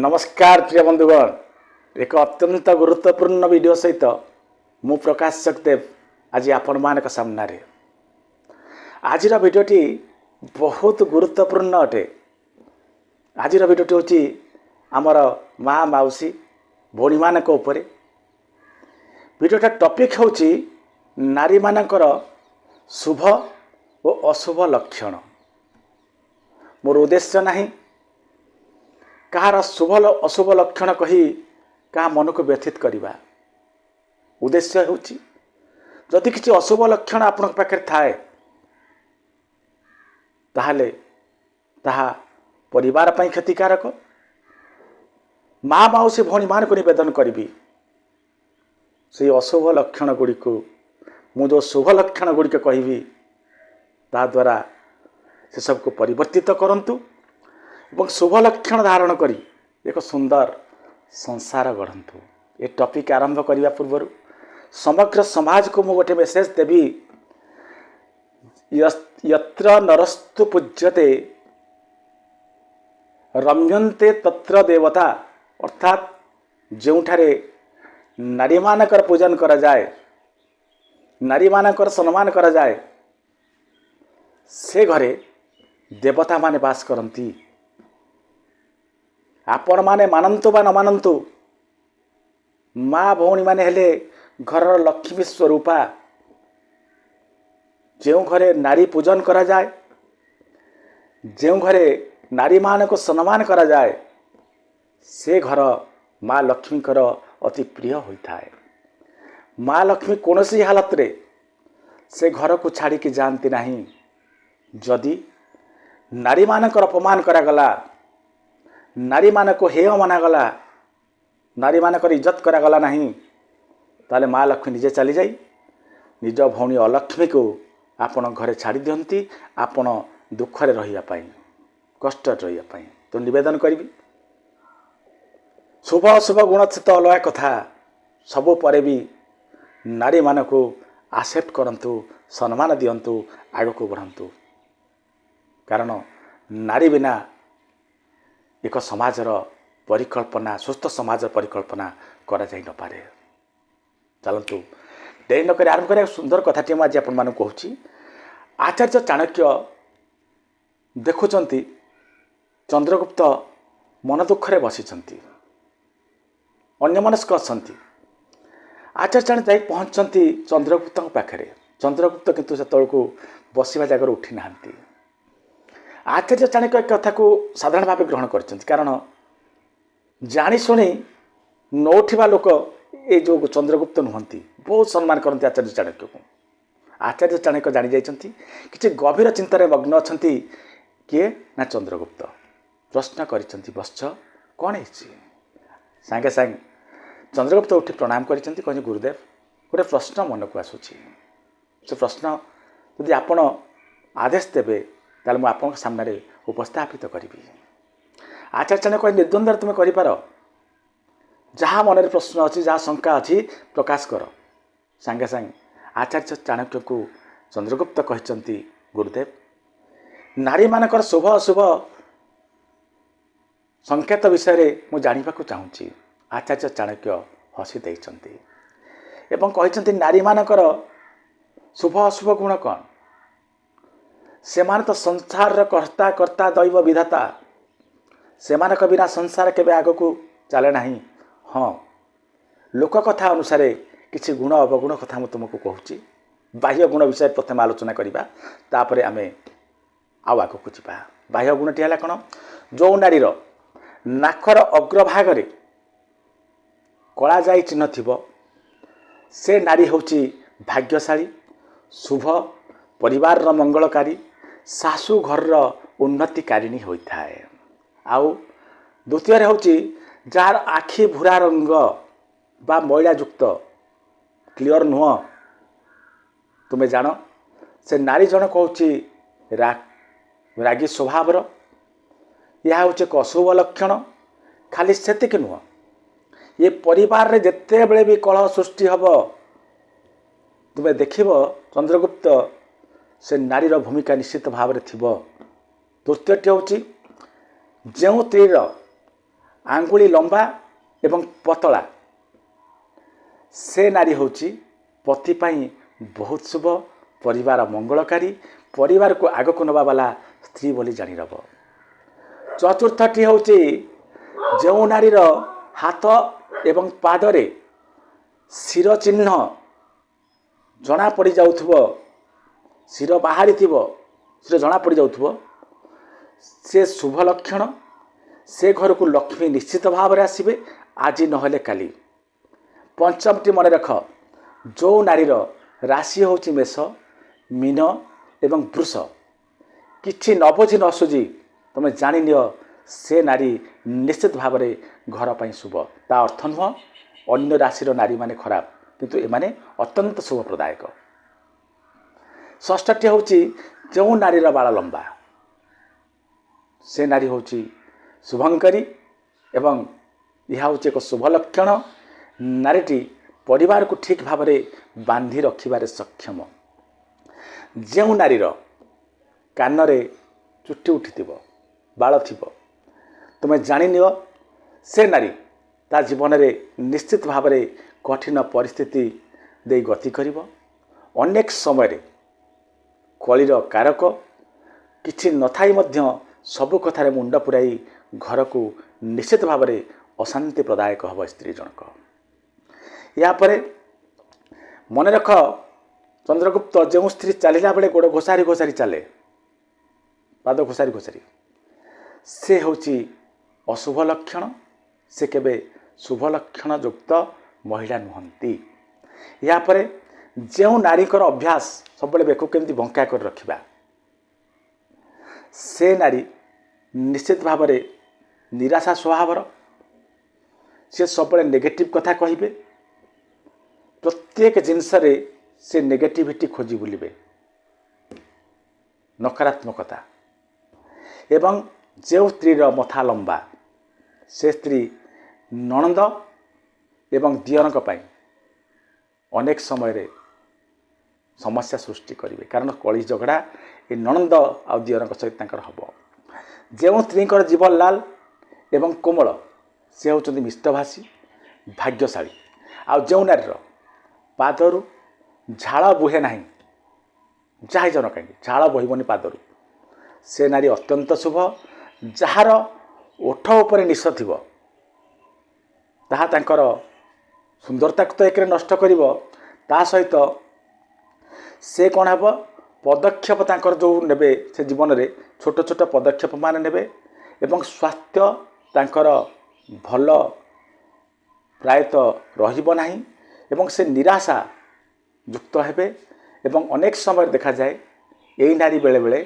नमस्कार प्रिय बंधुगण, एक अत्यंत गुरुत्वपूर्ण वीडियो सहित मु प्रकाश सकदेव आज आपण मानक सामने। आज वीडियोटी बहुत गुरुत्वपूर्ण अटे। आज वीडियोटी हूँ आमर माँ मौसी भौणी मानक उपरे। वीडियोटा टॉपिक हूँ नारी मानकर शुभ और अशुभ लक्षण। मोर उद्देश्य नहीं कहार शुभ अशुभ लक्षण कही क्या मन को व्यथित करवा। उद्देश्य हूँ जदि किसी अशुभ लक्षण आपण पाखे थाए ताहले ताहा परिवार पर क्षतिकारक। माँ मौसी भौणी मान को निवेदन करी से अशुभ लक्षण गुड़िक मु जो शुभ लक्षण गुड़िक कहि ता द्वारा से सबको परिवर्तित करंतु एवं शुभ लक्षण धारण करी एक सुंदर संसार गढ़ंतु। ये टॉपिक आरंभ करने पूर्व समग्र समाज को मु गोटे मेसेज देवी। यत्र नरस्तु पूज्यते रम्यन्ते तत्र देवता, अर्थात जोठारे नारी मानकर पूजन करा जाए, नारी मानकर सम्मान करा जाए, से घरे देवता माने बास करती। आपण माने मानंतु बा न मानंतु माँ भौणी माने हेले घर लक्ष्मी स्वरूपा। जो घरे नारी पूजन करा जाए, जो घरे नारी मान को सम्मान करा जाए, से घर माँ लक्ष्मी अति प्रिय होता है। माँ लक्ष्मी कौन सी हालत रे से घर को छाड़ी की जानती नहीं। जदि नारी मानकर अपमान करागला, नारी मान को हेय मनागला, नारी मानकर इज्जत करागला नहीं, ताले माँ लक्ष्मी निजे चली जाई निज भौणी अलक्ष्मी को आपण घरे छाड़ी दियंती। आपण दुखरे रहिया पाई, कष्ट रहिया पाई। तो निवेदन करी शुभ अशुभ गुण से तो अलग कथा, सबु परे भी नारी मान को एक्सेप्ट करंतु, सम्मान दियंतु, आग को बढ़ंतु। कारण नारी बिना एक समाजर परिकल्पना, सुस्थ समाज परिकल्पना करा जाई न पारे। चलतु देरी नक आरंभ कर सुंदर कथाटी आज आपण मान कहूँ। आचार्य चाणक्य देखुंट चंद्रगुप्त मन दुखरे बसी अन्यमनस्क अच्छा। आचार्य चाणक्य जाई पहुँचती चंद्रगुप्त पाखे। चंद्रगुप्त किंतु से तौक बसवा जगह उठी ना। आचार्य चाणक्य एक कथा को साधारण भाव ग्रहण कर, कारण जाशुणी नौठा लोक ये जो चंद्रगुप्त नुहति बहुत सम्मान करते आचार्य चाणक्य को। आचार्य चाणक्य जानी जाइछंती किछि गभीर चिंतार मग्न अछंती। किए ना चंद्रगुप्त प्रश्न करिछंती, वत्स कौन है? सांगे सांगे चंद्रगुप्त उठी प्रणाम करिछंती, कहनि गुरुदेव गोटे प्रश्न मन को आसुछि। से प्रश्न यदि आपण आदेश देबे ताले मु आपन सामने उपस्थापित करी। आचार्य चाणक्य निर्द्वंद्व तुम कर जहाँ मन प्रश्न अच्छी, जहाँ शंका अच्छी प्रकाश कर। सांगे सांगे आचार्य चाणक्य को चंद्रगुप्त कहते, गुरुदेव नारी मानकर शुभ अशुभ संकेत विषय में जाना चाहूँगी। आचार्य चाणक्य हसी देते एवं कहते, नारी मानकर शुभ अशुभ गुण कौन? से माने तो संसार कर्ता कर्ता दैव विधाता। से मानक बिना संसार केबे आग को चले नहीं। हाँ, लोक कथा अनुसार किसी गुण अवगुण कथा मुझे तुमको कहूँ। बाह्य गुण विषय प्रथम आलोचना करवा, तापर आमे आग को जा। बाह्य गुणटी है कौन? जो नारीर नाकर अग्रभाग कला जाई चिन्ह थिबो, से नारी होची भाग्यशाली, शुभ, परिवार मंगलकारी, शाशु घर उन्नतिकारिणी होता है। आउ द्वितीय होची जार आखि भूरा रंग बा मैला युक्त क्लियर नुह। तुम्हें जान से नारी जन कहूँ रागी स्वभाव। यह हूँ एक अशुभ लक्षण। खाली सेतिक नुह, ये परिवार रे जिते बड़े भी कलह सृष्टि हम तुम्हें देख चंद्रगुप्त से नारीर भूमिका निश्चित भाव में थी। तृतीयटी हूँ जो स्त्रीर ଆଙ୍ଗୁଳି ଲମ୍ବା ଏବଂ ପତଳା, ସେ ନାରୀ ହେଉଛି ପତି ପାଇଁ ବହୁତ ଶୁଭ, ପରିବାର ମଙ୍ଗଳକାରୀ, ପରିବାରକୁ ଆଗକୁ ନେବା ବାଲା ସ୍ତ୍ରୀ ବୋଲି ଜାଣିନେବ। ଚତୁର୍ଥଟି ହେଉଛି ଯେଉଁ ନାରୀର ହାତ ଏବଂ ପାଦରେ ଶିର ଚିହ୍ନ ଜଣାପଡ଼ିଯାଉଥିବ, ଶିର ବାହାରିଥିବ, ଶିର ଜଣାପଡ଼ିଯାଉଥିବ, ସେ ଶୁଭ ଲକ୍ଷଣ। ସେ ଘରକୁ ଲକ୍ଷ୍ମୀ ନିଶ୍ଚିତ ଭାବରେ ଆସିବେ, ଆଜି ନହେଲେ କାଲି। ପଞ୍ଚମଟି ମନେ ରଖ, ଯେଉଁ ନାରୀର ରାଶି ହେଉଛି ମେଷ, ମୀନ ଏବଂ ବୃଷ, କିଛି ନ ବୁଝି ନ ସୁଝି ତୁମେ ଜାଣିନିଅ ସେ ନାରୀ ନିଶ୍ଚିତ ଭାବରେ ଘର ପାଇଁ ଶୁଭ। ତା ଅର୍ଥ ନୁହଁ ଅନ୍ୟ ରାଶିର ନାରୀମାନେ ଖରାପ, କିନ୍ତୁ ଏମାନେ ଅତ୍ୟନ୍ତ ଶୁଭପ୍ରଦାୟକ। ଷଷ୍ଠଟି ହେଉଛି ଯେଉଁ ନାରୀର ବାଳ ଲମ୍ବା, ସେ ନାରୀ ହେଉଛି ଶୁଭଙ୍କରୀ ଏବଂ ଏହା ହେଉଛି ଏକ ଶୁଭ ଲକ୍ଷଣ। ନାରୀଟି ପରିବାରକୁ ଠିକ୍ ଭାବରେ ବାନ୍ଧି ରଖିବାରେ ସକ୍ଷମ। ଯେଉଁ ନାରୀର କାନରେ ଚୁଟି ଉଠିଥିବ, ବାଳ ଥିବ, ତୁମେ ଜାଣିନିଅ ସେ ନାରୀ ତା ଜୀବନରେ ନିଶ୍ଚିତ ଭାବରେ କଠିନ ପରିସ୍ଥିତି ଦେଇ ଗତି କରିବ। ଅନେକ ସମୟରେ କଳିର କାରକ, କିଛି ନଥାଇ ମଧ୍ୟ ସବୁ କଥାରେ ମୁଣ୍ଡ ପୁରାଇ ଘରକୁ ନିଶ୍ଚିତ ଭାବରେ ଅଶାନ୍ତି ପ୍ରଦାୟକ ହେବ ସ୍ତ୍ରୀ ଜଣକ। ଏହାପରେ ମନେ ରଖ, ଚନ୍ଦ୍ରଗୁପ୍ତ ଯେଉଁ ସ୍ତ୍ରୀ ଚାଲିଲା ବେଳେ ଗୋଡ଼ ଘୋଷାରି ଘୋଷାରି ଚାଲେ, ପାଦ ଘୋଷାରି ଘୋଷାରି, ସେ ହେଉଛି ଅଶୁଭ ଲକ୍ଷଣ। ସେ କେବେ ଶୁଭ ଲକ୍ଷଣ ଯୁକ୍ତ ମହିଳା ନୁହନ୍ତି। ଏହାପରେ ଯେଉଁ ନାରୀଙ୍କର ଅଭ୍ୟାସ ସବୁବେଳେ ବେକକୁ କେମିତି ବଙ୍କା କରି ରଖିବା, ସେ ନାରୀ ନିଶ୍ଚିତ ଭାବରେ ନିରାଶା ସ୍ୱଭାବର। ସେ ସବୁବେଳେ ନେଗେଟିଭ୍ କଥା କହିବେ, ପ୍ରତ୍ୟେକ ଜିନିଷରେ ସେ ନେଗେଟିଭିଟି ଖୋଜି ବୁଲିବେ, ନକାରାତ୍ମକତା। ଏବଂ ଯେଉଁ ସ୍ତ୍ରୀର ମଥା ଲମ୍ବା, ସେ ସ୍ତ୍ରୀ ନଣନ୍ଦ ଏବଂ ଦିଅରଙ୍କ ପାଇଁ ଅନେକ ସମୟରେ ସମସ୍ୟା ସୃଷ୍ଟି କରିବେ, କାରଣ କଳି ଝଗଡ଼ା ଏ ନଣନ୍ଦ ଆଉ ଦିଅରଙ୍କ ସହିତ ତାଙ୍କର ହେବ। ଯେଉଁ ସ୍ତ୍ରୀଙ୍କର ଜୀବ ଲାଲ ଏବଂ କୋମଳ, ସେ ହେଉଛନ୍ତି ମିଷ୍ଟଭାଷୀ, ଭାଗ୍ୟଶାଳୀ। ଆଉ ଯେଉଁ ନାରୀର ପାଦରୁ ଝାଳ ବୁହେ ନାହିଁ, ଯାହା ଜନ କାହିଁକି ଝାଳ ବହିବନି ପାଦରୁ, ସେ ନାରୀ ଅତ୍ୟନ୍ତ ଶୁଭ। ଯାହାର ଓଠ ଉପରେ ନିଶ ଥିବ, ତାହା ତାଙ୍କର ସୁନ୍ଦରତାକୁ ତ ଏକରେ ନଷ୍ଟ କରିବ, ତା ସହିତ ସେ କ'ଣ ହେବ, ପଦକ୍ଷେପ ତାଙ୍କର ଯେଉଁ ନେବେ ସେ ଜୀବନରେ ଛୋଟ ଛୋଟ ପଦକ୍ଷେପ ମାନ ନେବେ ଏବଂ ସ୍ୱାସ୍ଥ୍ୟ ତାଙ୍କର ଭଲ ପ୍ରାୟତଃ ରହିବ ନାହିଁ ଏବଂ ସେ ନିରାଶା ଯୁକ୍ତ ହେବେ। ଏବଂ ଅନେକ ସମୟରେ ଦେଖାଯାଏ ଏହି ନାରୀ ବେଳେବେଳେ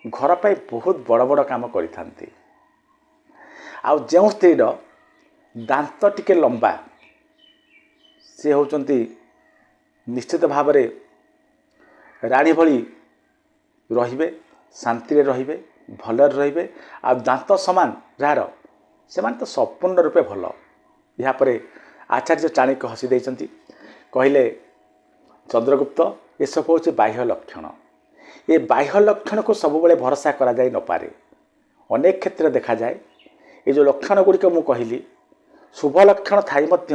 ଘର ପାଇଁ ବହୁତ ବଡ଼ ବଡ଼ କାମ କରିଥାନ୍ତି। ଆଉ ଯେଉଁ ସ୍ତ୍ରୀର ଦାନ୍ତ ଟିକେ ଲମ୍ବା, ସେ ହେଉଛନ୍ତି ନିଶ୍ଚିତ ଭାବରେ ରାଣୀ ଭଳି ରହିବେ, ଶାନ୍ତିରେ ରହିବେ, ଭଲରେ ରହିବେ। ଆଉ ଦାନ୍ତ ସମାନ ଯାହାର, ସେମାନେ ତ ସମ୍ପୂର୍ଣ୍ଣ ରୂପେ ଭଲ। ଏହାପରେ ଆଚାର୍ଯ୍ୟ ଚାଣକ୍ୟ ହସି ଦେଇଛନ୍ତି, କହିଲେ ଚନ୍ଦ୍ରଗୁପ୍ତ ଏସବୁ ହେଉଛି ବାହ୍ୟ ଲକ୍ଷଣ। ଏ ବାହ୍ୟ ଲକ୍ଷଣକୁ ସବୁବେଳେ ଭରସା କରାଯାଇ ନପାରେ। ଅନେକ କ୍ଷେତ୍ରରେ ଦେଖାଯାଏ ଏ ଯେଉଁ ଲକ୍ଷଣ ଗୁଡ଼ିକ ମୁଁ କହିଲି, ଶୁଭ ଲକ୍ଷଣ ଥାଇ ମଧ୍ୟ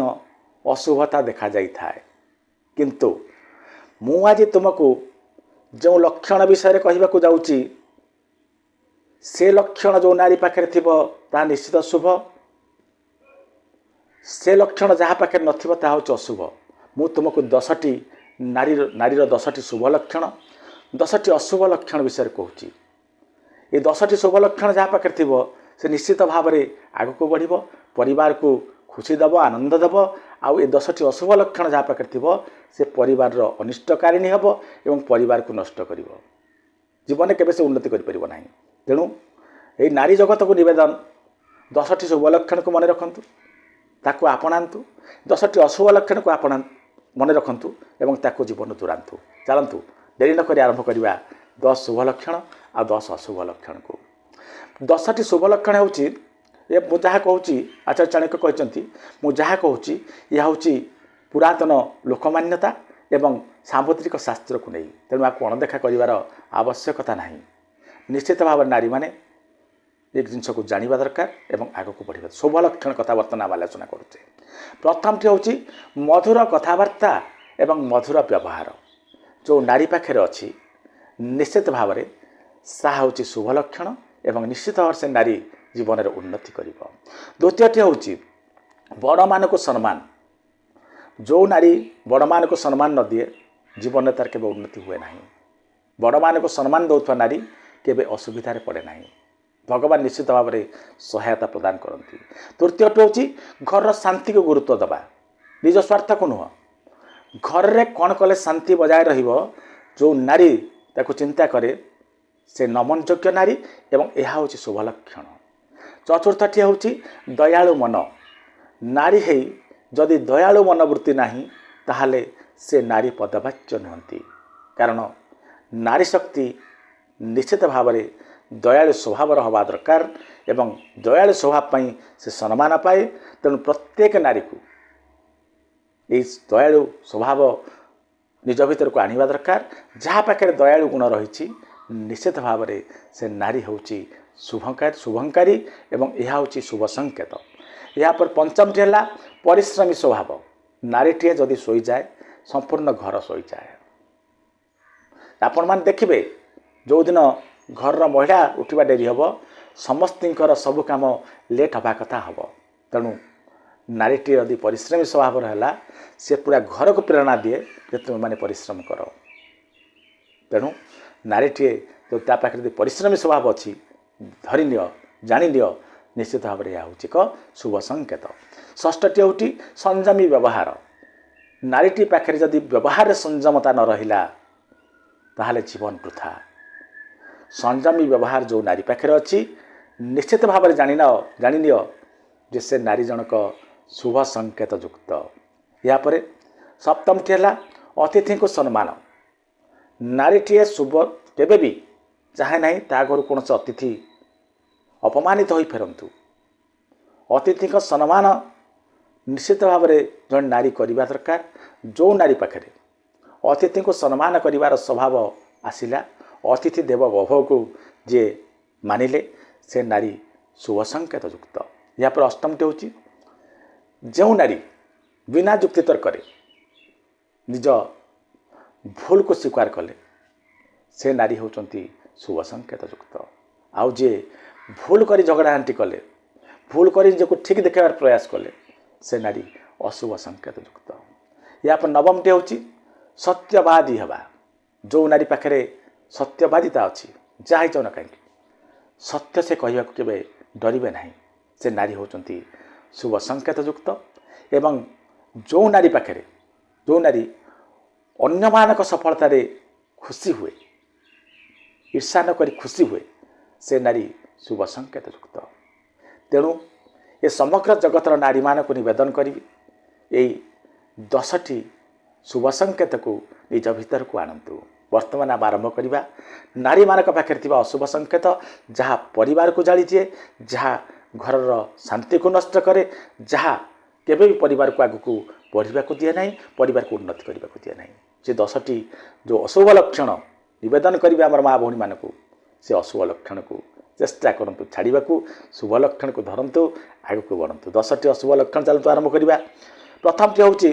ଅଶୁଭତା ଦେଖାଯାଇଥାଏ। କିନ୍ତୁ ମୁଁ ଆଜି ତୁମକୁ ଯେଉଁ ଲକ୍ଷଣ ବିଷୟରେ କହିବାକୁ ଯାଉଛି, ସେ ଲକ୍ଷଣ ଯେଉଁ ନାରୀ ପାଖରେ ଥିବ ତାହା ନିଶ୍ଚିତ ଶୁଭ। ସେ ଲକ୍ଷଣ ଯାହା ପାଖରେ ନଥିବ ତାହା ହେଉଛି ଅଶୁଭ। ମୁଁ ତୁମକୁ 10ଟି ନାରୀର 10ଟି ଶୁଭ ଲକ୍ଷଣ, 10ଟି ଅଶୁଭ ଲକ୍ଷଣ ବିଷୟରେ କହୁଛି। ଏ 10ଟି ଶୁଭ ଲକ୍ଷଣ ଯାହା ପାଖରେ ଥିବ ସେ ନିଶ୍ଚିତ ଭାବରେ ଆଗକୁ ବଢ଼ିବ, ପରିବାରକୁ ଖୁସି ଦେବ, ଆନନ୍ଦ ଦେବ। ଆଉ ଏ 10ଟି ଅଶୁଭ ଲକ୍ଷଣ ଯାହା ପାଖରେ ଥିବ ସେ ପରିବାରର ଅନିଷ୍ଟକାରିଣୀ ହେବ ଏବଂ ପରିବାରକୁ ନଷ୍ଟ କରିବ। ଜୀବନରେ କେବେ ସେ ଉନ୍ନତି କରିପାରିବ ନାହିଁ। ତେଣୁ ଏହି ନାରୀ ଜଗତକୁ ନିବେଦନ, 10ଟି ଶୁଭ ଲକ୍ଷଣକୁ ମନେ ରଖନ୍ତୁ, ତାକୁ ଆପଣାନ୍ତୁ। 10ଟି ଅଶୁଭ ଲକ୍ଷଣକୁ ମନେ ରଖନ୍ତୁ ଏବଂ ତାକୁ ଜୀବନ ଦୂରାନ୍ତୁ। ଚାଲନ୍ତୁ ଡେରି ନ କରି ଆରମ୍ଭ କରିବା 10 ଶୁଭ ଲକ୍ଷଣ ଆଉ 10 ଅଶୁଭ ଲକ୍ଷଣକୁ। 10ଟି ଶୁଭ ଲକ୍ଷଣ ହେଉଛି, ମୁଁ ଯାହା କହୁଛି ଆଚାର୍ଯ୍ୟ ଚାଣକ୍ୟ କହିଛନ୍ତି, ମୁଁ ଯାହା କହୁଛି ଏହା ହେଉଛି ପୁରାତନ ଲୋକମାନ୍ୟତା ଏବଂ ସାମୁଦ୍ରିକ ଶାସ୍ତ୍ରକୁ ନେଇ। ତେଣୁ ଆକୁ ଅଣଦେଖା କରିବାର ଆବଶ୍ୟକତା ନାହିଁ। ନିଶ୍ଚିତ ଭାବରେ ନାରୀମାନେ ଏ ଜିନିଷକୁ ଜାଣିବା ଦରକାର ଏବଂ ଆଗକୁ ବଢ଼ିବା। ଶୁଭ ଲକ୍ଷଣ କଥା ବର୍ତ୍ତମାନ ଆମେ ଆଲୋଚନା କରୁଛେ। ପ୍ରଥମଟି ହେଉଛି ମଧୁର କଥାବାର୍ତ୍ତା ଏବଂ ମଧୁର ବ୍ୟବହାର। ଯେଉଁ ନାରୀ ପାଖରେ ଅଛି ନିଶ୍ଚିତ ଭାବରେ ତାହା ହେଉଛି ଶୁଭ ଲକ୍ଷଣ ଏବଂ ନିଶ୍ଚିତ ଭାବରେ ସେ ନାରୀ ଜୀବନରେ ଉନ୍ନତି କରିବ। ଦ୍ୱିତୀୟଟି ହେଉଛି ବଡ଼ମାନଙ୍କୁ ସମ୍ମାନ। ଯେଉଁ ନାରୀ ବଡ଼ମାନଙ୍କୁ ସମ୍ମାନ ନ ଦିଏ ଜୀବନରେ ତାର କେବେ ଉନ୍ନତି ହୁଏ ନାହିଁ। ବଡ଼ମାନଙ୍କୁ ସମ୍ମାନ ଦେଉଥିବା ନାରୀ କେବେ ଅସୁବିଧାରେ ପଡ଼େ ନାହିଁ। ଭଗବାନ ନିଶ୍ଚିତ ଭାବରେ ସହାୟତା ପ୍ରଦାନ କରନ୍ତି। ତୃତୀୟଟି ହେଉଛି ଘରର ଶାନ୍ତିକୁ ଗୁରୁତ୍ୱ ଦେବା, ନିଜ ସ୍ୱାର୍ଥକୁ ନୁହଁ। ଘରରେ କ'ଣ କଲେ ଶାନ୍ତି ବଜାୟ ରହିବ, ଯେଉଁ ନାରୀ ତାକୁ ଚିନ୍ତା କରେ ସେ ନମନଯୋଗ୍ୟ ନାରୀ ଏବଂ ଏହା ହେଉଛି ଶୁଭ ଲକ୍ଷଣ। ଚତୁର୍ଥଟି ହେଉଛି ଦୟାଳୁ ମନ। ନାରୀ ହେଇ ଯଦି ଦୟାଳୁ ମନୋବୃତ୍ତି ନାହିଁ ତାହେଲେ ସେ ନାରୀ ପଦବାଚ୍ୟ ନୁହନ୍ତି। କାରଣ ନାରୀ ଶକ୍ତି ନିଶ୍ଚିତ ଭାବରେ ଦୟାଳୁ ସ୍ୱଭାବର ହେବା ଦରକାର ଏବଂ ଦୟାଳୁ ସ୍ୱଭାବ ପାଇଁ ସେ ସମ୍ମାନ ପାଏ। ତେଣୁ ପ୍ରତ୍ୟେକ ନାରୀକୁ ଏହି ଦୟାଳୁ ସ୍ୱଭାବ ନିଜ ଭିତରକୁ ଆଣିବା ଦରକାର। ଯାହା ପାଖରେ ଦୟାଳୁ ଗୁଣ ରହିଛି ନିଶ୍ଚିତ ଭାବରେ ସେ ନାରୀ ହେଉଛି ଶୁଭଙ୍କାରୀ ଏବଂ ଏହା ହେଉଛି ଶୁଭ ସଂକେତ। ଏହାପରେ ପଞ୍ଚମଟି ହେଲା ପରିଶ୍ରମୀ ସ୍ୱଭାବ। ନାରୀଟିଏ ଯଦି ଶୋଇଯାଏ ସମ୍ପୂର୍ଣ୍ଣ ଘର ଶୋଇଯାଏ। ଆପଣମାନେ ଦେଖିବେ ଯେଉଁଦିନ ଘରର ମହିଳା ଉଠିବା ଡେରି ହେବ ସମସ୍ତଙ୍କର ସବୁ କାମ ଲେଟ୍ ହେବା କଥା ହେବ। ତେଣୁ ନାରୀଟିଏ ଯଦି ପରିଶ୍ରମୀ ସ୍ୱଭାବର ହେଲା ସେ ପୁରା ଘରକୁ ପ୍ରେରଣା ଦିଏ ଯେ ତୁମେମାନେ ପରିଶ୍ରମ କର। ତେଣୁ ନାରୀଟିଏ ଯଦି ତା ପାଖରେ ଯଦି ପରିଶ୍ରମୀ ସ୍ୱଭାବ ଅଛି ଧରିନିଅ ଜାଣିନିଅ ନିଶ୍ଚିତ ଭାବରେ ଏହା ହେଉଛି ଏକ ଶୁଭ ସଂକେତ। ଷଷ୍ଠଟି ହେଉଛି ସଂଯମୀ ବ୍ୟବହାର। ନାରୀଟି ପାଖରେ ଯଦି ବ୍ୟବହାରରେ ସଂଯମତା ନ ରହିଲା ତାହେଲେ ଜୀବନ ବୃଥା। ସଂଯମୀ ବ୍ୟବହାର ଯେଉଁ ନାରୀ ପାଖରେ ଅଛି ନିଶ୍ଚିତ ଭାବରେ ଜାଣିନିଅ ଯେ ସେ ନାରୀ ଜଣକ ଶୁଭ ସଂକେତ ଯୁକ୍ତ। ଏହାପରେ ସପ୍ତମଟି ହେଲା ଅତିଥିଙ୍କୁ ସମ୍ମାନ। ନାରୀଟିଏ କେବେ ବି ଚାହେଁ ନାହିଁ ତା ଘରୁ କୌଣସି ଅତିଥି ଅପମାନିତ ହୋଇ ଫେରନ୍ତୁ। ଅତିଥିଙ୍କ ସମ୍ମାନ ନିଶ୍ଚିତ ଭାବରେ ଜଣେ ନାରୀ କରିବା ଦରକାର। ଯେଉଁ ନାରୀ ପାଖରେ ଅତିଥିଙ୍କୁ ସମ୍ମାନ କରିବାର ସ୍ୱଭାବ ଆସିଲା, ଅତିଥି ଦେବ ଭବକୁ ଯିଏ ମାନିଲେ ସେ ନାରୀ ଶୁଭ ସଂକେତ ଯୁକ୍ତ। ଏହାପରେ ଅଷ୍ଟମଟି ହେଉଛି ଯେଉଁ ନାରୀ ବିନା ଯୁକ୍ତି ତର୍କରେ ନିଜ ଭୁଲକୁ ସ୍ୱୀକାର କଲେ ସେ ନାରୀ ହେଉଛନ୍ତି ଶୁଭ ସଂକେତ ଯୁକ୍ତ। ଆଉ ଯିଏ ଭୁଲ କରି ଝଗଡ଼ାଝାଣ୍ଟି କଲେ, ଭୁଲ କରି ନିଜକୁ ଠିକ୍ ଦେଖାଇବାର ପ୍ରୟାସ କଲେ ସେ ନାରୀ ଅଶୁଭ ସଂକେତ ଯୁକ୍ତ। ଏହାପରେ ନବମଟି ହେଉଛି ସତ୍ୟବାଦୀ ହେବା। ଯେଉଁ ନାରୀ ପାଖରେ ସତ୍ୟବାଦିତା ଅଛି ଯାହା ହେଇଯାଉ ନା କାହିଁକି ସତ୍ୟ ସେ କହିବାକୁ କେବେ ଡରିବେ ନାହିଁ ସେ ନାରୀ ହେଉଛନ୍ତି ଶୁଭ ସଂକେତ ଯୁକ୍ତ। ଏବଂ ଯେଉଁ ନାରୀ ଅନ୍ୟମାନଙ୍କ ସଫଳତାରେ ଖୁସି ହୁଏ, ଈର୍ଷା ନ କରି ଖୁସି ହୁଏ ସେ ନାରୀ ଶୁଭ ସଂକେତ ଯୁକ୍ତ। ତେଣୁ ଏ ସମଗ୍ର ଜଗତର ନାରୀମାନଙ୍କୁ ନିବେଦନ କରିବି ଏଇ 10ଟି ଶୁଭ ସଂକେତକୁ ନିଜ ଭିତରକୁ ଆଣନ୍ତୁ। ବର୍ତ୍ତମାନ ଆମେ ଆରମ୍ଭ କରିବା ନାରୀମାନଙ୍କ ପାଖରେ ଥିବା ଅଶୁଭ ସଂକେତ ଯାହା ପରିବାରକୁ ଜାଳିଦିଏ, ଯାହା ଘରର ଶାନ୍ତିକୁ ନଷ୍ଟ କରେ, ଯାହା କେବେ ବି ପରିବାରକୁ ଆଗକୁ ବଢ଼ିବାକୁ ଦିଏ ନାହିଁ, ପରିବାରକୁ ଉନ୍ନତି କରିବାକୁ ଦିଏ ନାହିଁ। ସେ 10ଟି ଯେଉଁ ଅଶୁଭ ଲକ୍ଷଣ ନିବେଦନ କରିବେ ଆମର ମା ଭଉଣୀମାନଙ୍କୁ ସେ ଅଶୁଭ ଲକ୍ଷଣକୁ ଚେଷ୍ଟା କରନ୍ତୁ ଛାଡ଼ିବାକୁ, ଶୁଭ ଲକ୍ଷଣକୁ ଧରନ୍ତୁ, ଆଗକୁ ବଢ଼ନ୍ତୁ। 10ଟି ଅଶୁଭ ଲକ୍ଷଣ ଚାଲନ୍ତୁ ଆରମ୍ଭ କରିବା। ପ୍ରଥମଟି ହେଉଛି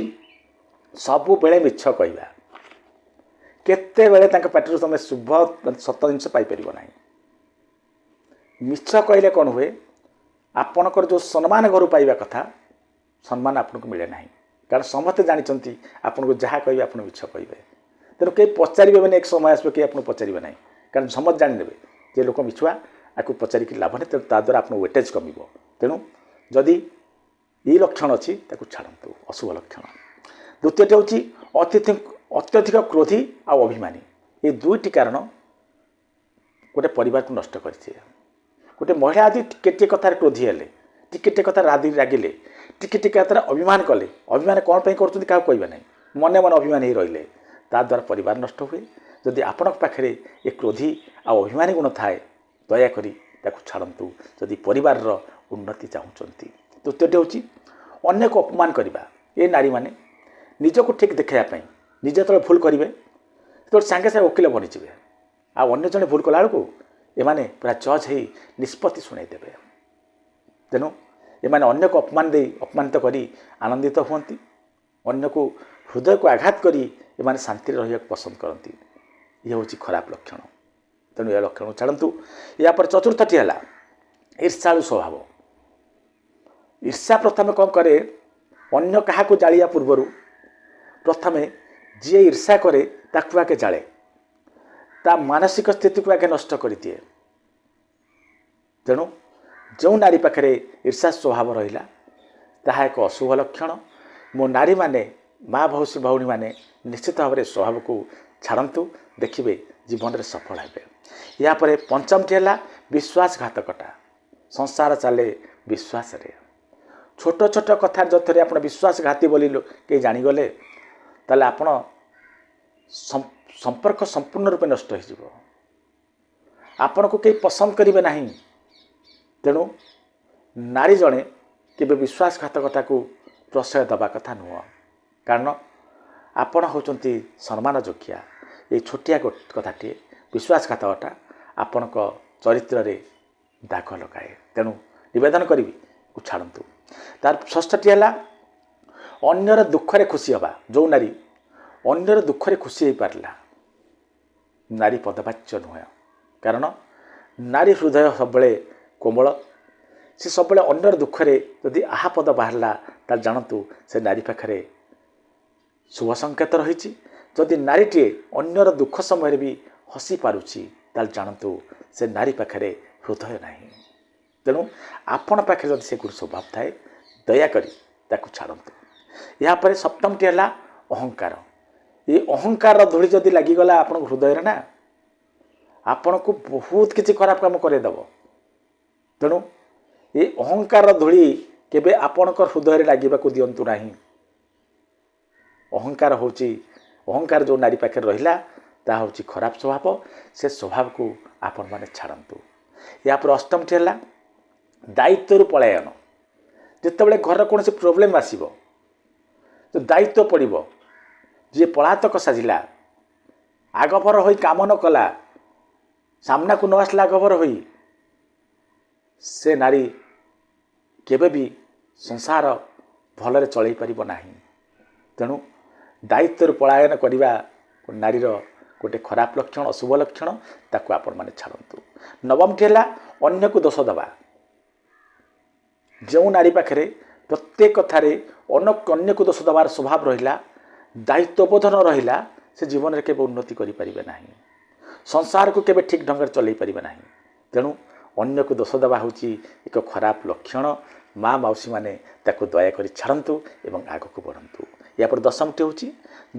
ସବୁବେଳେ ମିଛ କହିବା। କେତେବେଳେ ତାଙ୍କ ପାଟିରୁ ତୁମେ ଶୁଭ ସତ ଜିନିଷ ପାଇପାରିବ ନାହିଁ। ମିଛ କହିଲେ କ'ଣ ହୁଏ, ଆପଣଙ୍କର ଯେଉଁ ସମ୍ମାନ ଘରୁ ପାଇବା କଥା ସମ୍ମାନ ଆପଣଙ୍କୁ ମିଳେ ନାହିଁ। କାରଣ ସମସ୍ତେ ଜାଣିଛନ୍ତି ଆପଣଙ୍କୁ ଯାହା କହିବେ ଆପଣ ମିଛ କହିବେ। ତେଣୁ କେହି ପଚାରିବେ ମାନେ ଏକ ସମୟ ଆସିବ କେହି ଆପଣଙ୍କୁ ପଚାରିବେ ନାହିଁ। କାରଣ ସମସ୍ତେ ଜାଣିନେବେ ଯେ ଲୋକ ମିଛୁଆ, ଆକୁ ପଚାରିକି ଲାଭ ନାହିଁ। ତେଣୁ ତା ଦ୍ୱାରା ଆପଣଙ୍କ ୱେଟେଜ୍ କମିବ। ତେଣୁ ଯଦି ଏଇ ଲକ୍ଷଣ ଅଛି ତାକୁ ଛାଡ଼ନ୍ତୁ, ଅଶୁଭ ଲକ୍ଷଣ। ଦ୍ୱିତୀୟଟି ହେଉଛି ଅତ୍ୟଧିକ କ୍ରୋଧୀ ଆଉ ଅଭିମାନୀ। ଏ ଦୁଇଟି କାରଣ ଗୋଟେ ପରିବାରକୁ ନଷ୍ଟ କରିଛି। ଗୋଟେ ମହିଳା ଯଦି ଟିକେ କଥାରେ କ୍ରୋଧୀ ହେଲେ, ଟିକେ କଥାରେ ରାଗିଲେ, ଟିକେ କଥାରେ ଅଭିମାନ କଲେ, ଅଭିମାନ କ'ଣ ପାଇଁ କରୁଛନ୍ତି କାହାକୁ କହିବେ ନାହିଁ, ମନେ ମନେ ଅଭିମାନ ହେଇ ରହିଲେ, ତା ଦ୍ୱାରା ପରିବାର ନଷ୍ଟ ହୁଏ। ଯଦି ଆପଣଙ୍କ ପାଖରେ ଏ କ୍ରୋଧୀ ଆଉ ଅଭିମାନୀ ଗୁଣ ଥାଏ ଦୟାକରି ତାକୁ ଛାଡ଼ନ୍ତୁ ଯଦି ପରିବାରର ଉନ୍ନତି ଚାହୁଁଛନ୍ତି। ତୃତୀୟଟି ହେଉଛି ଅନ୍ୟକୁ ଅପମାନ କରିବା। ଏ ନାରୀମାନେ ନିଜକୁ ଠିକ୍ ଦେଖାଇବା ପାଇଁ ନିଜେ ଯେତେବେଳେ ଭୁଲ କରିବେ ସେତେବେଳେ ସାଙ୍ଗେ ସାଙ୍ଗେ ଓକିଲ ବନିଯିବେ। ଆଉ ଅନ୍ୟ ଜଣେ ଭୁଲ କଲା ବେଳକୁ ଏମାନେ ପୁରା ଜଜ୍ ହେଇ ନିଷ୍ପତ୍ତି ଶୁଣାଇଦେବେ। ତେଣୁ ଏମାନେ ଅନ୍ୟକୁ ଅପମାନିତ କରି ଆନନ୍ଦିତ ହୁଅନ୍ତି। ଅନ୍ୟକୁ ହୃଦୟକୁ ଆଘାତ କରି ଏମାନେ ଶାନ୍ତିରେ ରହିବାକୁ ପସନ୍ଦ କରନ୍ତି। ଇଏ ହେଉଛି ଖରାପ ଲକ୍ଷଣ। ତେଣୁ ଏ ଲକ୍ଷଣ ଛାଡ଼ନ୍ତୁ। ଏହାପରେ ଚତୁର୍ଥଟି ହେଲା ଈର୍ଷାଳୁ ସ୍ୱଭାବ। ଈର୍ଷା ପ୍ରଥମେ କ'ଣ କରେ, ଅନ୍ୟ କାହାକୁ ଜାଳିବା ପୂର୍ବରୁ ପ୍ରଥମେ ଯିଏ ଈର୍ଷା କରେ ତାକୁ ଆଗେ ଜାଳେ, ତା ମାନସିକ ସ୍ଥିତିକୁ ଆଗେ ନଷ୍ଟ କରିଦିଏ। ତେଣୁ ଯେଉଁ ନାରୀ ପାଖରେ ଈର୍ଷା ସ୍ୱଭାବ ରହିଲା ତାହା ଏକ ଅଶୁଭ ଲକ୍ଷଣ। ମୋ ନାରୀମାନେ, ମା ଭଉଣୀମାନେ ନିଶ୍ଚିତ ଭାବରେ ସ୍ୱଭାବକୁ ଛାଡ଼ନ୍ତୁ, ଦେଖିବେ ଜୀବନରେ ସଫଳ ହେବେ। ଏହାପରେ ପଞ୍ଚମଟି ହେଲା ବିଶ୍ୱାସଘାତକତା। ସଂସାର ଚାଲେ ବିଶ୍ୱାସରେ। ଛୋଟ ଛୋଟ କଥା ଯେଉଁଥିରେ ଆପଣ ବିଶ୍ୱାସଘାତୀ ବୋଲି କେହି ଜାଣିଗଲେ ତାହେଲେ ଆପଣ ସମ୍ପର୍କ ସମ୍ପୂର୍ଣ୍ଣ ରୂପେ ନଷ୍ଟ ହୋଇଯିବ। ଆପଣଙ୍କୁ କେହି ପସନ୍ଦ କରିବେ ନାହିଁ। ତେଣୁ ନାରୀ ଜଣେ କେବେ ବିଶ୍ୱାସଘାତକତାକୁ ପ୍ରଶ୍ରୟ ଦେବା କଥା ନୁହଁ। କାରଣ ଆପଣ ହେଉଛନ୍ତି ସମ୍ମାନ ଯୋଗ୍ୟା। ଏଇ ଛୋଟିଆ କଥାଟିଏ ବିଶ୍ୱାସଘାତକତା ଆପଣଙ୍କ ଚରିତ୍ରରେ ଦାଗ ଲଗାଏ। ତେଣୁ ନିବେଦନ କରିବି ଛାଡ଼ନ୍ତୁ। ତାର ଷଷ୍ଠଟି ହେଲା ଅନ୍ୟର ଦୁଃଖରେ ଖୁସି ହେବା। ଯେଉଁ ନାରୀ ଅନ୍ୟର ଦୁଃଖରେ ଖୁସି ହେଇପାରିଲା, ନାରୀ ପଦବାଚ୍ୟ ନୁହେଁ। କାରଣ ନାରୀ ହୃଦୟ ସବୁବେଳେ କୋମଳ। ସେ ସବୁବେଳେ ଅନ୍ୟର ଦୁଃଖରେ ଯଦି ଆହା ପଦ ବାହାରିଲା ତାହେଲେ ଜାଣନ୍ତୁ ସେ ନାରୀ ପାଖରେ ଶୁଭ ସଂକେତ ରହିଛି। ଯଦି ନାରୀଟିଏ ଅନ୍ୟର ଦୁଃଖ ସମୟରେ ବି ହସି ପାରୁଛି ତାହେଲେ ଜାଣନ୍ତୁ ସେ ନାରୀ ପାଖରେ ହୃଦୟ ନାହିଁ। ତେଣୁ ଆପଣ ପାଖରେ ଯଦି ସେ ଗୁଣ ସ୍ୱଭାବ ଥାଏ ଦୟାକରି ତାକୁ ଛାଡ଼ନ୍ତୁ। ଏହାପରେ ସପ୍ତମଟି ହେଲା ଅହଙ୍କାର। ଏ ଅହଙ୍କାରର ଧୂଳି ଯଦି ଲାଗିଗଲା ଆପଣଙ୍କ ହୃଦୟରେ ନା, ଆପଣଙ୍କୁ ବହୁତ କିଛି ଖରାପ କାମ କରାଇଦେବ। ତେଣୁ ଏ ଅହଙ୍କାରର ଧୂଳି କେବେ ଆପଣଙ୍କ ହୃଦୟରେ ଲାଗିବାକୁ ଦିଅନ୍ତୁ ନାହିଁ। ଅହଙ୍କାର ଯେଉଁ ନାରୀ ପାଖରେ ରହିଲା ତାହା ହେଉଛି ଖରାପ ସ୍ୱଭାବ। ସେ ସ୍ୱଭାବକୁ ଆପଣମାନେ ଛାଡ଼ନ୍ତୁ। ଏହାପରେ ଅଷ୍ଟମଟି ହେଲା ଦାୟିତ୍ୱରୁ ପଳାୟନ। ଯେତେବେଳେ ଘରର କୌଣସି ପ୍ରୋବ୍ଲେମ୍ ଆସିବ, ତ ଦାୟିତ୍ୱ ପଡ଼ିବ, ଯିଏ ପଳାତକ ସାଜିଲା, ଆଗଭର ହୋଇ କାମ ନ କଲା, ସାମ୍ନାକୁ ନ ଆସିଲା ଆଗଭର ହୋଇ, ସେ ନାରୀ କେବେ ବି ସଂସାର ଭଲରେ ଚଳାଇ ପାରିବ ନାହିଁ। ତେଣୁ ଦାୟିତ୍ୱରୁ ପଳାୟନ କରିବା ନାରୀର ଗୋଟେ ଖରାପ ଲକ୍ଷଣ, ଅଶୁଭ ଲକ୍ଷଣ। ତାକୁ ଆପଣମାନେ ଛାଡ଼ନ୍ତୁ। ନବମଟି ହେଲା ଅନ୍ୟକୁ ଦୋଷ ଦେବା। ଯେଉଁ ନାରୀ ପାଖରେ ପ୍ରତ୍ୟେକ କଥାରେ ଅନ୍ୟକୁ ଦୋଷ ଦେବାର ସ୍ୱଭାବ ରହିଲା, ଦାୟିତ୍ୱବୋଧ ନ ରହିଲା, ସେ ଜୀବନରେ କେବେ ଉନ୍ନତି କରିପାରିବେ ନାହିଁ, ସଂସାରକୁ କେବେ ଠିକ୍ ଢଙ୍ଗରେ ଚଳାଇ ପାରିବେ ନାହିଁ। ତେଣୁ ଅନ୍ୟକୁ ଦୋଷ ଦେବା ହେଉଛି ଏକ ଖରାପ ଲକ୍ଷଣ। ମା ମାଉସୀମାନେ ତାକୁ ଦୟାକରି ଛାଡ଼ନ୍ତୁ ଏବଂ ଆଗକୁ ବଢ଼ନ୍ତୁ। ଏହାପରେ ଦଶମଟି ହେଉଛି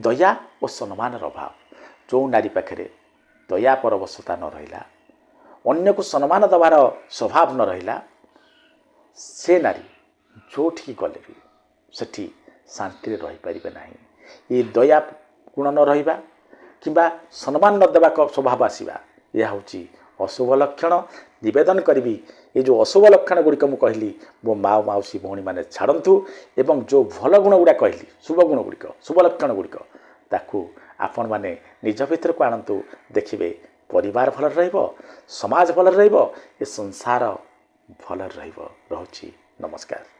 ଦୟା ଓ ସମ୍ମାନର ଅଭାବ। ଯେଉଁ ନାରୀ ପାଖରେ ଦୟା ପରବଶତା ନ ରହିଲା, ଅନ୍ୟକୁ ସମ୍ମାନ ଦେବାର ସ୍ୱଭାବ ନ ରହିଲା, ସେ ନାରୀ ଯେଉଁଠିକି ଗଲେ ବି ସେଠି ଶାନ୍ତିରେ ରହିପାରିବେ ନାହିଁ। ଏ ଦୟା ଗୁଣ ନ ରହିବା କିମ୍ବା ସମ୍ମାନ ନ ଦେବା ସ୍ୱଭାବ ଆସିବା, ଏହା ହେଉଛି ଅଶୁଭ ଲକ୍ଷଣ। ନିବେଦନ କରିବି ଏ ଯେଉଁ ଅଶୁଭ ଲକ୍ଷଣ ଗୁଡ଼ିକ ମୁଁ କହିଲି ମୋ ମା ମାଉସୀ ଭଉଣୀମାନେ ଛାଡ଼ନ୍ତୁ ଏବଂ ଯେଉଁ ଭଲ ଗୁଣ ଗୁଡ଼ା କହିଲି, ଶୁଭ ଗୁଣ ଗୁଡ଼ିକ, ଶୁଭ ଲକ୍ଷଣ ଗୁଡ଼ିକ, ତାକୁ ଆପଣମାନେ ନିଜ ଭିତରକୁ ଆଣନ୍ତୁ। ଦେଖିବେ ପରିବାର ଭଲରେ ରହିବ, ସମାଜ ଭଲରେ ରହିବ, ଏ ସଂସାର ଭଲରେ ରହିବ। ରହୁଛି, ନମସ୍କାର।